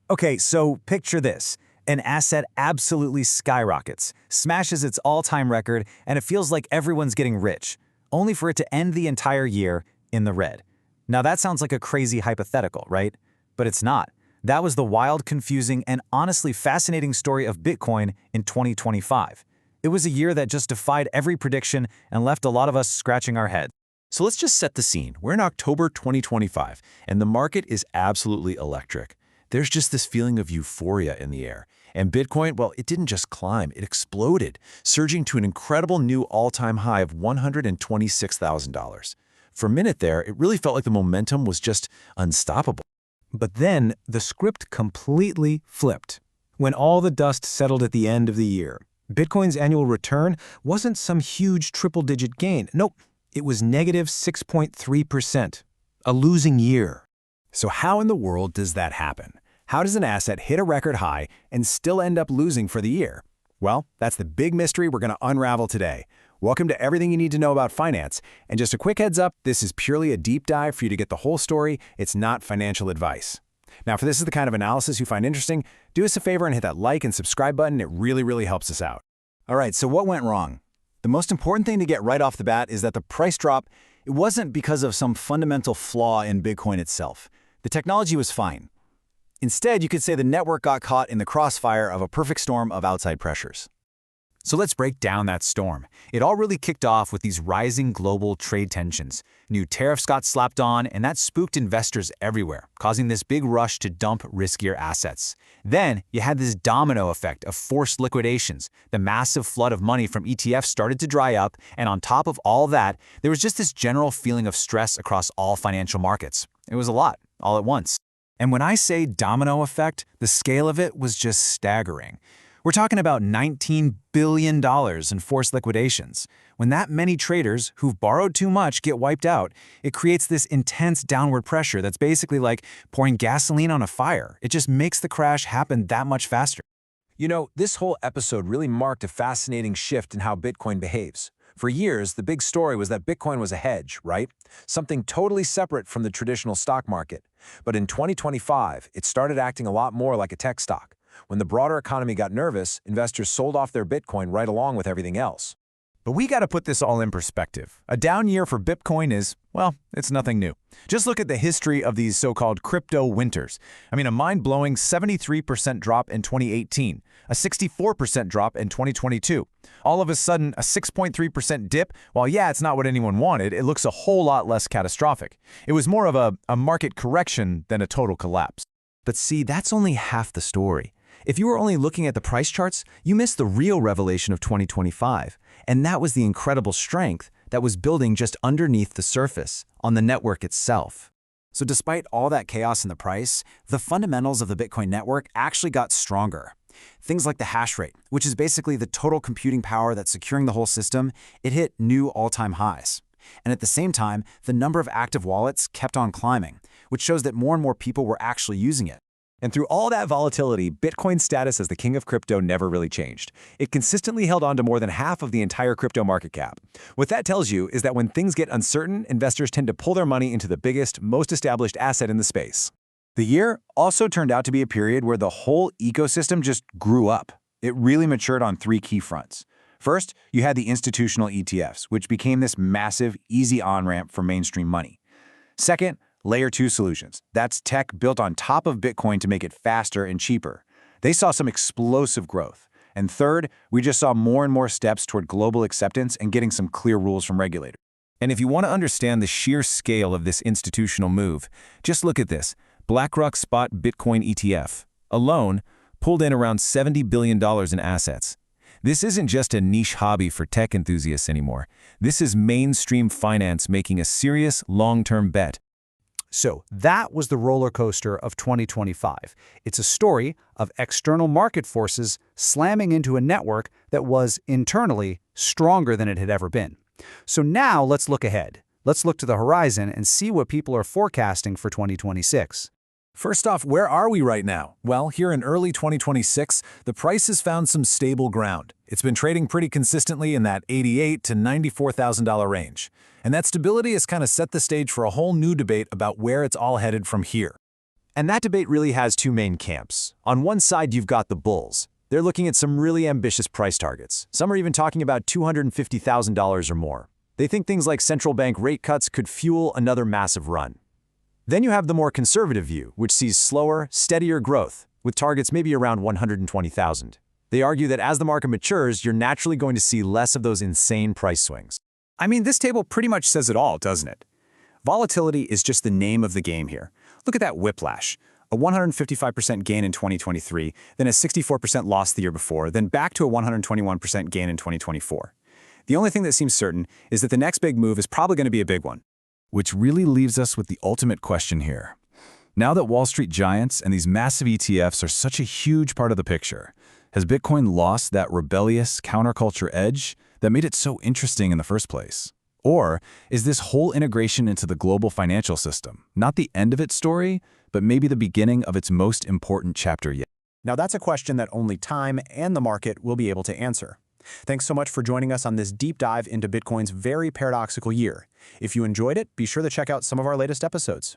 Okay, so picture this. An asset absolutely skyrockets, smashes its all-time record, and it feels like everyone's getting rich, only for it to end the entire year in the red. Now that sounds like a crazy hypothetical, right? But it's not. That was the wild, confusing, and honestly fascinating story of Bitcoin in 2025. It was a year that just defied every prediction and left a lot of us scratching our heads. So let's just set the scene. We're in October 2025, and the market is absolutely electric. There's just this feeling of euphoria in the air. And Bitcoin, well, it didn't just climb, it exploded, surging to an incredible new all-time high of $126,000. For a minute there, it really felt like the momentum was just unstoppable. But then the script completely flipped. When all the dust settled at the end of the year, Bitcoin's annual return wasn't some huge triple-digit gain. Nope, it was negative 6.3%, a losing year. So how in the world does that happen? How does an asset hit a record high and still end up losing for the year? Well, that's the big mystery we're going to unravel today. Welcome to Everything You Need to Know About Finance. And just a quick heads up, this is purely a deep dive for you to get the whole story. It's not financial advice. Now, if this is the kind of analysis you find interesting, do us a favor and hit that like and subscribe button. It really helps us out. All right, so what went wrong? The most important thing to get right off the bat is that the price drop, it wasn't because of some fundamental flaw in Bitcoin itself. The technology was fine. Instead, you could say the network got caught in the crossfire of a perfect storm of outside pressures. So let's break down that storm. It all really kicked off with these rising global trade tensions. New tariffs got slapped on, and that spooked investors everywhere, causing this big rush to dump riskier assets. Then, you had this domino effect of forced liquidations. The massive flood of money from ETFs started to dry up, and on top of all that, there was just this general feeling of stress across all financial markets. It was a lot, all at once. And when I say domino effect, the scale of it was just staggering. We're talking about $19 billion in forced liquidations. When that many traders who've borrowed too much get wiped out, it creates this intense downward pressure that's basically like pouring gasoline on a fire. It just makes the crash happen that much faster. You know, this whole episode really marked a fascinating shift in how Bitcoin behaves. For years, the big story was that Bitcoin was a hedge, right? Something totally separate from the traditional stock market. But in 2025, it started acting a lot more like a tech stock. When the broader economy got nervous, investors sold off their Bitcoin right along with everything else. But we got to put this all in perspective. A down year for Bitcoin is, well, it's nothing new. Just look at the history of these so-called crypto winters. I mean, a mind-blowing 73% drop in 2018, a 64% drop in 2022. All of a sudden, a 6.3% dip. While yeah, it's not what anyone wanted, it looks a whole lot less catastrophic. It was more of a market correction than a total collapse. But see, that's only half the story. If you were only looking at the price charts, you missed the real revelation of 2025. And that was the incredible strength that was building just underneath the surface, on the network itself. So despite all that chaos in the price, the fundamentals of the Bitcoin network actually got stronger. Things like the hash rate, which is basically the total computing power that's securing the whole system, it hit new all-time highs. And at the same time, the number of active wallets kept on climbing, which shows that more and more people were actually using it. And through all that volatility, Bitcoin's status as the king of crypto never really changed. It consistently held on to more than half of the entire crypto market cap. What that tells you is that when things get uncertain, investors tend to pull their money into the biggest, most established asset in the space. The year also turned out to be a period where the whole ecosystem just grew up. It really matured on three key fronts. First, you had the institutional ETFs, which became this massive, easy on-ramp for mainstream money. Second, Layer 2 solutions. That's tech built on top of Bitcoin to make it faster and cheaper. They saw some explosive growth. And third, we just saw more and more steps toward global acceptance and getting some clear rules from regulators. And if you want to understand the sheer scale of this institutional move, just look at this. BlackRock Spot Bitcoin ETF alone pulled in around $70 billion in assets. This isn't just a niche hobby for tech enthusiasts anymore. This is mainstream finance making a serious long-term bet. So that was the roller coaster of 2025. It's a story of external market forces slamming into a network that was internally stronger than it had ever been. So now let's look ahead. Let's look to the horizon and see what people are forecasting for 2026. First off, where are we right now? Well, here in early 2026, the price has found some stable ground. It's been trading pretty consistently in that $88,000 to $94,000 range. And that stability has kind of set the stage for a whole new debate about where it's all headed from here. And that debate really has two main camps. On one side, you've got the bulls. They're looking at some really ambitious price targets. Some are even talking about $250,000 or more. They think things like central bank rate cuts could fuel another massive run. Then you have the more conservative view, which sees slower, steadier growth, with targets maybe around 120,000. They argue that as the market matures, you're naturally going to see less of those insane price swings. I mean, this table pretty much says it all, doesn't it? Volatility is just the name of the game here. Look at that whiplash. A 155% gain in 2023, then a 64% loss the year before, then back to a 121% gain in 2024. The only thing that seems certain is that the next big move is probably going to be a big one. Which really leaves us with the ultimate question here. Now that Wall Street giants and these massive ETFs are such a huge part of the picture, has Bitcoin lost that rebellious counterculture edge that made it so interesting in the first place? Or is this whole integration into the global financial system not the end of its story, but maybe the beginning of its most important chapter yet? Now that's a question that only time and the market will be able to answer. Thanks so much for joining us on this deep dive into Bitcoin's very paradoxical year. If you enjoyed it, be sure to check out some of our latest episodes.